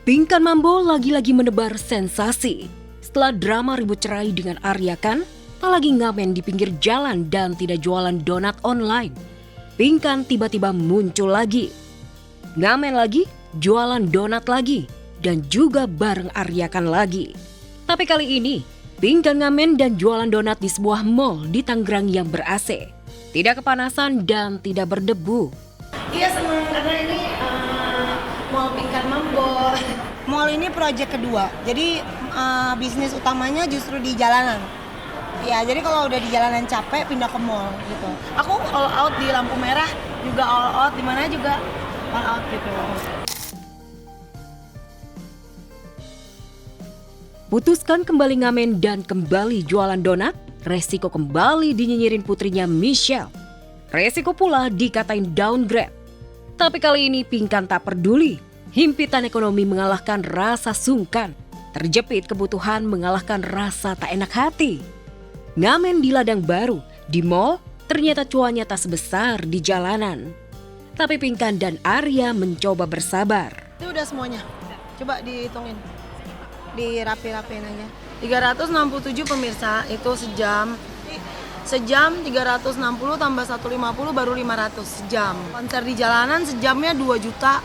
Pinkan Mambo lagi-lagi menebar sensasi. Setelah drama ribut cerai dengan Arya Khan, tak lagi ngamen di pinggir jalan dan tidak jualan donat online. Pinkan tiba-tiba muncul lagi. Ngamen lagi, jualan donat lagi, dan juga bareng Arya Khan lagi. Tapi kali ini, Pinkan ngamen dan jualan donat di sebuah mall di Tangerang yang ber-AC. Tidak kepanasan dan tidak berdebu. Iya senang karena ini Mall Pinkan Mambo. Mall ini proyek kedua, jadi bisnis utamanya justru di jalanan. Ya jadi kalau udah di jalanan capek pindah ke mall gitu. Aku all out di lampu merah juga all out, di mana juga all out gitu. Putuskan kembali ngamen dan kembali jualan donat, resiko kembali dinyinyirin putrinya Michelle. Resiko pula dikatain downgrade. Tapi kali ini Pinkan tak peduli. Himpitan ekonomi mengalahkan rasa sungkan. Terjepit kebutuhan mengalahkan rasa tak enak hati. Ngamen di ladang baru, di mall, ternyata cuannya tak sebesar di jalanan. Tapi Pinkan dan Arya mencoba bersabar. Itu udah semuanya. Coba dihitungin. Dirapi-rapiin aja. 367 pemirsa, itu sejam. Sejam 360 tambah 150 baru 500 sejam. Konser di jalanan sejamnya 2 juta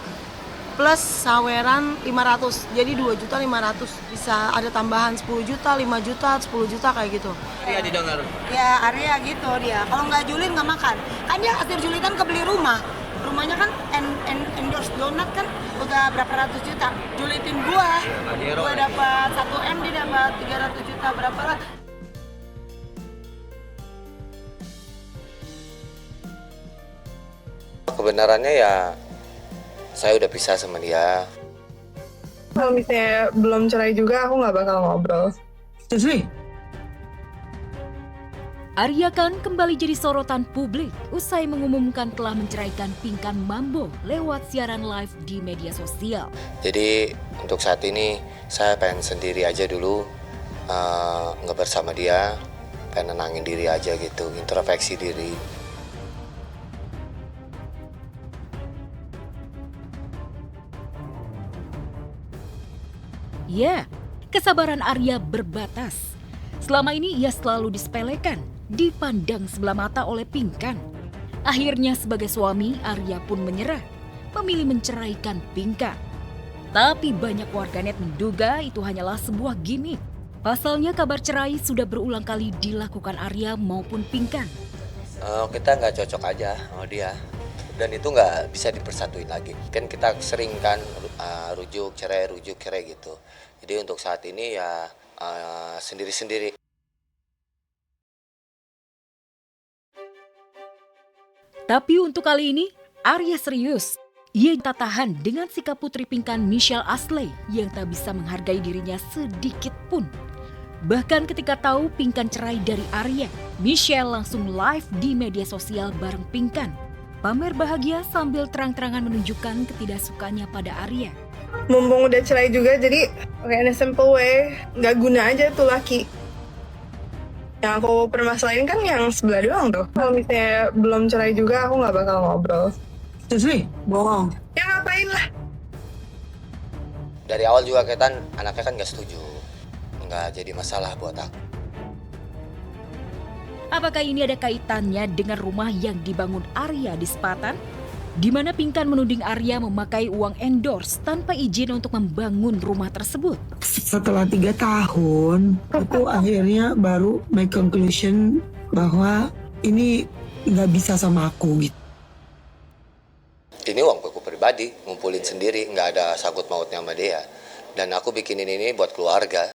plus saweran 500. Jadi 2 juta 500. Bisa ada tambahan 10 juta, 5 juta, 10 juta kayak gitu. Arya didengar. Ya Arya gitu dia. Kalau nggak julid nggak makan. Kan dia hasil julitan kebeli rumah. Rumahnya kan endorse donat kan udah berapa ratus juta. Julitin gua dapat 1 M, dia dapat 300 juta berapa lah. Kebenarannya ya saya udah pisah sama dia. Kalau misalnya belum cerai juga aku nggak bakal ngobrol. Setuju? Arya Khan kembali jadi sorotan publik usai mengumumkan telah menceraikan Pinkan Mambo lewat siaran live di media sosial. Jadi untuk saat ini saya pengen sendiri aja dulu, nggak bersama dia, pengen nenangin diri aja gitu, introspeksi diri. Ya, kesabaran Arya berbatas. Selama ini ia selalu disepelekan, dipandang sebelah mata oleh Pinkan. Akhirnya sebagai suami, Arya pun menyerah, memilih menceraikan Pinkan. Tapi banyak warganet menduga itu hanyalah sebuah gimmick. Pasalnya kabar cerai sudah berulang kali dilakukan Arya maupun Pinkan. Kita nggak cocok aja sama dia. Dan itu nggak bisa dipersatuin lagi. Kan kita sering kan rujuk cerai gitu. Jadi untuk saat ini ya sendiri-sendiri. Tapi untuk kali ini, Arya serius. Ia tak tahan dengan sikap putri Pinkan Michelle Asley yang tak bisa menghargai dirinya sedikit pun. Bahkan ketika tahu Pinkan cerai dari Arya, Michelle langsung live di media sosial bareng Pinkan. Pamer bahagia sambil terang-terangan menunjukkan ketidaksukaannya pada Arya. Mumpung udah cerai juga, jadi in a simple way, nggak guna aja tuh laki. Yang aku permasalahin kan yang sebelah doang tuh. Kalau misalnya belum cerai juga, aku nggak bakal ngobrol. Setuju? Bohong. Ya ngapain lah. Dari awal juga Ketan anaknya kan nggak setuju. Nggak jadi masalah buat aku. Apakah ini ada kaitannya dengan rumah yang dibangun Arya di Sepatan? Di mana Pinkan menuding Arya memakai uang endorse tanpa izin untuk membangun rumah tersebut. Setelah 3 tahun, aku akhirnya baru make conclusion bahwa ini nggak bisa sama aku gitu. Ini uang aku pribadi, ngumpulin sendiri, nggak ada sangkut mautnya sama dia. Dan aku bikinin ini buat keluarga.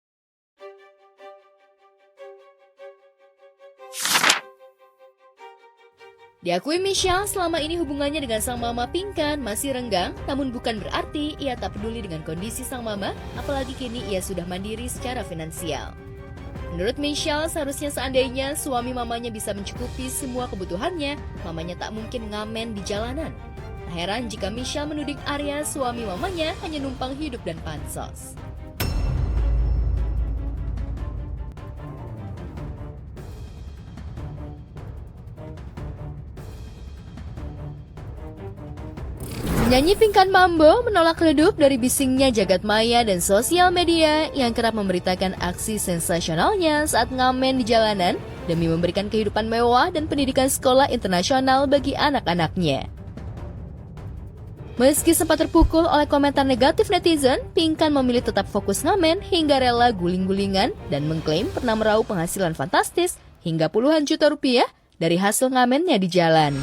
Diakui Michelle, selama ini hubungannya dengan sang mama Pinkan masih renggang, namun bukan berarti ia tak peduli dengan kondisi sang mama, apalagi kini ia sudah mandiri secara finansial. Menurut Michelle, seharusnya seandainya suami mamanya bisa mencukupi semua kebutuhannya, mamanya tak mungkin ngamen di jalanan. Tak heran jika Michelle menuding Arya, suami mamanya, hanya numpang hidup dan pansos. Penyanyi Pinkan Mambo menolak redup dari bisingnya jagat maya dan sosial media yang kerap memberitakan aksi sensasionalnya saat ngamen di jalanan demi memberikan kehidupan mewah dan pendidikan sekolah internasional bagi anak-anaknya. Meski sempat terpukul oleh komentar negatif netizen, Pinkan memilih tetap fokus ngamen hingga rela guling-gulingan dan mengklaim pernah meraup penghasilan fantastis hingga puluhan juta rupiah dari hasil ngamennya di jalan.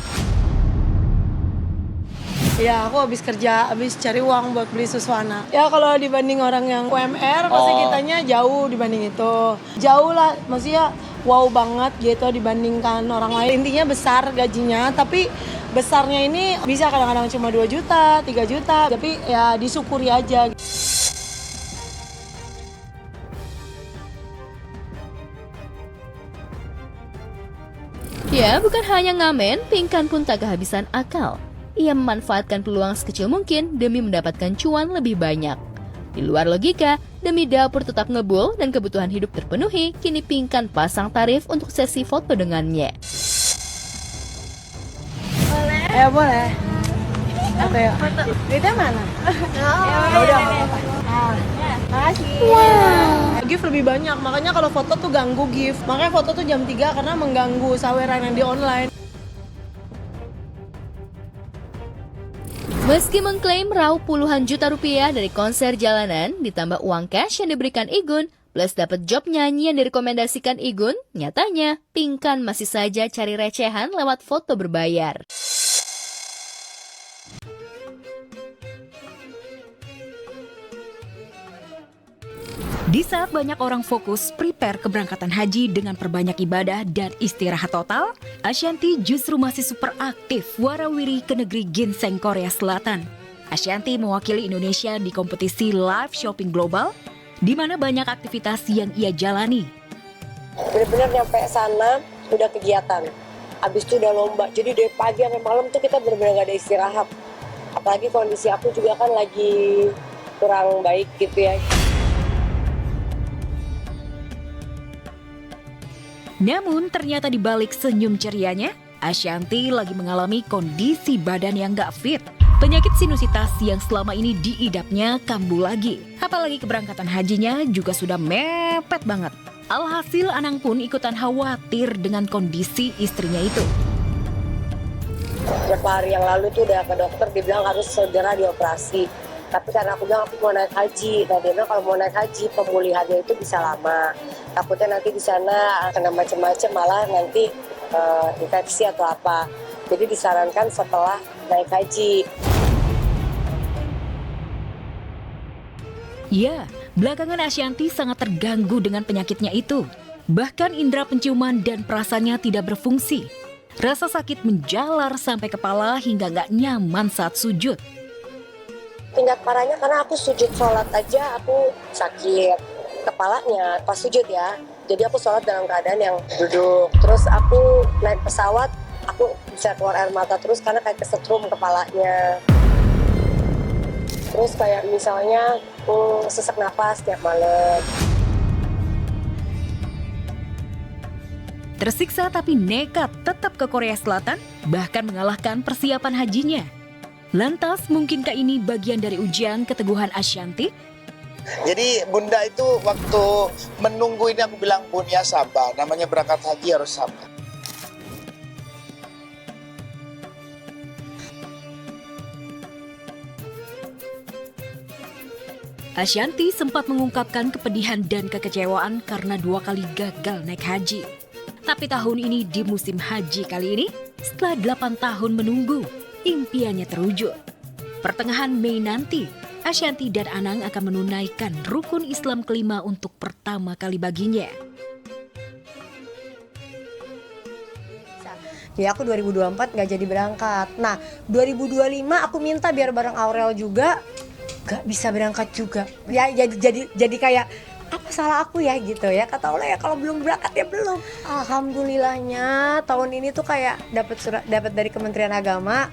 Ya, aku habis kerja, habis cari uang buat beli sesuatu. Ya, kalau dibanding orang yang UMR, pasti kitanya jauh dibanding itu. Jauh lah, maksudnya wow banget gitu dibandingkan orang lain. Intinya besar gajinya, tapi besarnya ini bisa kadang-kadang cuma 2 juta, 3 juta. Tapi ya disyukuri aja. Ya, bukan hanya ngamen, Pinkan pun tak kehabisan akal. Ia memanfaatkan peluang sekecil mungkin demi mendapatkan cuan lebih banyak. Di luar logika, demi dapur tetap ngebul dan kebutuhan hidup terpenuhi, kini Pinkan pasang tarif untuk sesi foto dengannya. Boleh. Oke, yuk. Duitnya mana? Udah, nggak apa-apa. Makasih. Gift lebih banyak, makanya kalau foto tuh ganggu gift. Makanya foto tuh jam 3 karena mengganggu saweran yang di online. Meski mengklaim raup puluhan juta rupiah dari konser jalanan, ditambah uang cash yang diberikan Igun, plus dapat job nyanyi yang direkomendasikan Igun, nyatanya Pinkan masih saja cari recehan lewat foto berbayar. Di saat banyak orang fokus prepare keberangkatan haji dengan perbanyak ibadah dan istirahat total, Ashanty justru masih super aktif warawiri ke negeri Ginseng, Korea Selatan. Ashanty mewakili Indonesia di kompetisi live shopping global, di mana banyak aktivitas yang ia jalani. Bener-bener nyampe sana udah kegiatan, abis itu udah lomba, jadi dari pagi sampai malam tuh kita bener-bener gak ada istirahat. Apalagi kondisi aku juga kan lagi kurang baik gitu ya. Namun ternyata di balik senyum cerianya, Ashanty lagi mengalami kondisi badan yang gak fit. Penyakit sinusitas yang selama ini diidapnya kambuh lagi. Apalagi keberangkatan hajinya juga sudah mepet banget. Alhasil Anang pun ikutan khawatir dengan kondisi istrinya itu. Beberapa hari yang lalu tuh udah ke dokter, dibilang harus segera dioperasi. Tapi karena aku bilang aku mau naik haji, nah dia bilang kalau mau naik haji pemulihannya itu bisa lama. Takutnya nanti di sana kena macam-macam, malah nanti infeksi atau apa. Jadi disarankan setelah naik haji. Ya, belakangan Ashanty sangat terganggu dengan penyakitnya itu. Bahkan indera penciuman dan perasaannya tidak berfungsi. Rasa sakit menjalar sampai kepala hingga gak nyaman saat sujud. Tingkat parahnya karena aku sujud sholat aja aku sakit kepalanya pas sujud ya. Jadi aku sholat dalam keadaan yang duduk. Terus aku naik pesawat, aku bisa keluar air mata terus karena kayak kesetrum kepalanya. Terus kayak misalnya sesak napas tiap malam. Tersiksa tapi nekat tetap ke Korea Selatan, bahkan mengalahkan persiapan hajinya. Lantas, mungkinkah ini bagian dari ujian keteguhan Ashanty? Jadi bunda itu waktu menunggu ini aku bilang, Bun ya sabar, namanya berangkat haji harus sabar. Ashanty sempat mengungkapkan kepedihan dan kekecewaan karena 2 kali gagal naik haji. Tapi tahun ini di musim haji kali ini, setelah 8 tahun menunggu, impiannya terwujud. Pertengahan Mei nanti, Ashanty dan Anang akan menunaikan rukun Islam kelima untuk pertama kali baginya. Jadi aku 2024 nggak jadi berangkat. Nah, 2025 aku minta biar bareng Aurel juga, nggak bisa berangkat juga. Ya jadi kayak apa salah aku ya gitu ya, kata Aurel ya kalau belum berangkat ya belum. Alhamdulillahnya tahun ini tuh kayak dapat dari Kementerian Agama.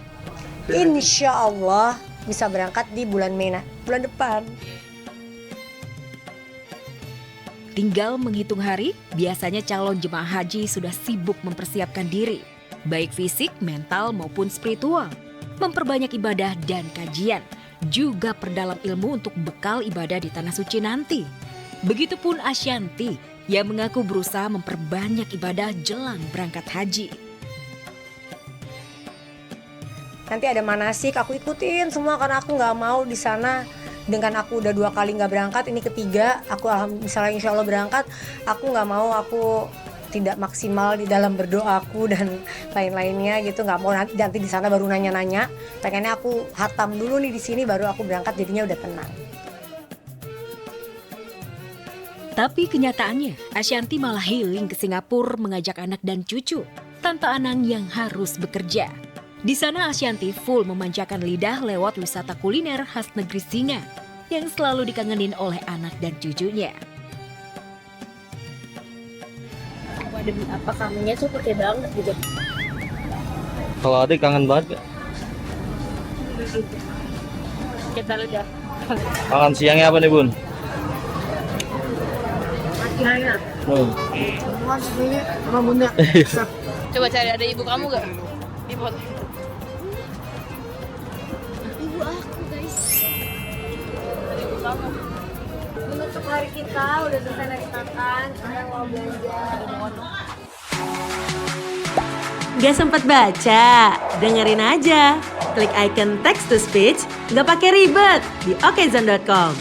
Insya Allah bisa berangkat di bulan Mei, bulan depan. Tinggal menghitung hari, biasanya calon jemaah haji sudah sibuk mempersiapkan diri, baik fisik, mental maupun spiritual. memperbanyak ibadah dan kajian, juga perdalam ilmu untuk bekal ibadah di Tanah Suci nanti. Begitupun Ashanti yang mengaku berusaha memperbanyak ibadah jelang berangkat haji. Nanti ada manasik, aku ikutin semua karena aku nggak mau di sana. Dengan aku udah 2 kali nggak berangkat, ini ketiga, aku misalnya insya Allah berangkat, aku nggak mau aku tidak maksimal di dalam berdoaku dan lain-lainnya gitu, nggak mau nanti di sana baru nanya-nanya. Pengennya aku hatam dulu nih di sini baru aku berangkat, jadinya udah tenang. Tapi kenyataannya, Ashanti malah healing ke Singapura mengajak anak dan cucu tanpa Anang yang harus bekerja. Di sana Ashanti full memanjakan lidah lewat wisata kuliner khas negeri Singa yang selalu dikangenin oleh anak dan cucunya. Apa kangennya tuh pakai banget gitu. Kalau adik kangen banget gak? Kita lihat. Makan siangnya apa nih Bun? Akhirnya. Sama bunda. Coba cari ada ibu kamu gak? Di foto. Ibu aku guys. Ada ibu kamu. Menutup hari kita udah selesai naik makan, sekarang mau belanja. Gak sempat baca? Dengerin aja. Klik icon text to speech, gak pakai ribet di okezone.com.